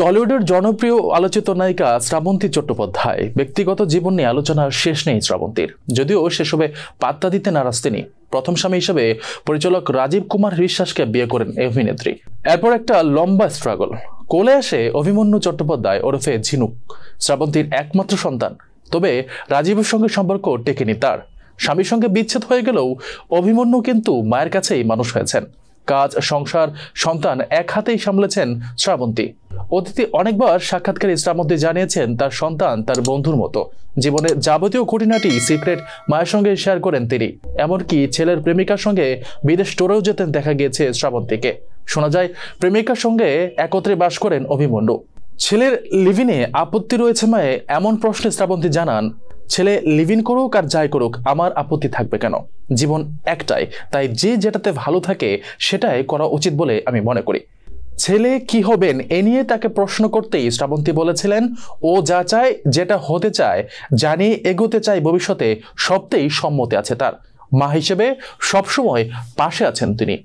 টলিউডের জনপ্রিয় আলোচিত নায়িকা শ্রাবন্তী চট্টোপাধ্যায় ব্যক্তিগত জীবন নিয়ে আলোচনার শেষ নেই শ্রাবন্তীর। যদিও সেসবে পাত্তা দিতে নারাজ তিনি। প্রথম স্বামী হিসেবে পরিচালক রাজীব কুমার বিশ্বাসকে বিয়ে করেন এই অভিনেত্রী। এরপর একটা লম্বা স্ট্রাগল, কোলে আসে অভিমন্যু চট্টোপাধ্যায় ওরফে ঝিনুক, শ্রাবন্তীর একমাত্র সন্তান। তবে রাজীবের সঙ্গে সম্পর্ক টেকেনি তার। স্বামীর সঙ্গে বিচ্ছেদ হয়ে গেলেও অভিমন্যু কিন্তু মায়ের কাছেই মানুষ হয়েছেন। কাজ, সংসার, সন্তান এক হাতেই সামলেছেন শ্রাবন্তী। অতীতে অনেকবার সাক্ষাৎকারে শ্রাবন্তী জানিয়েছেন তার সন্তান তার বন্ধুর মতো। জীবনের যাবতীয় খুঁটিনাটি সিক্রেট মায়ের সঙ্গে শেয়ার করেন তিনি। এমনকি ছেলের প্রেমিকার সঙ্গে বিদেশ টোরেও যেতেন দেখা গিয়েছে শ্রাবন্তীকে। শোনা যায় প্রেমিকার সঙ্গে একত্রে বাস করেন অভিমন্যু। ছেলের লিভিনে আপত্তি রয়েছে মায়ে এমন প্রশ্নে শ্রাবন্তী জানান, ছেলে লিভিন করুক আর যাই করুক আমার আপত্তি থাকবে কেন? জীবন একটাই, তাই যে যেটাতে ভালো থাকে সেটাই করা উচিত বলে আমি মনে করি। ছেলে কি হবেন এ নিয়ে তাকে প্রশ্ন করতেই শ্রাবন্তী বলেছিলেন, ও যা চায়, যেটা হতে চায়, জানি এগোতে চায় ভবিষ্যতে, সবতেই সম্মতি আছে তার। মা হিসেবে সবসময় পাশে আছেন তিনি।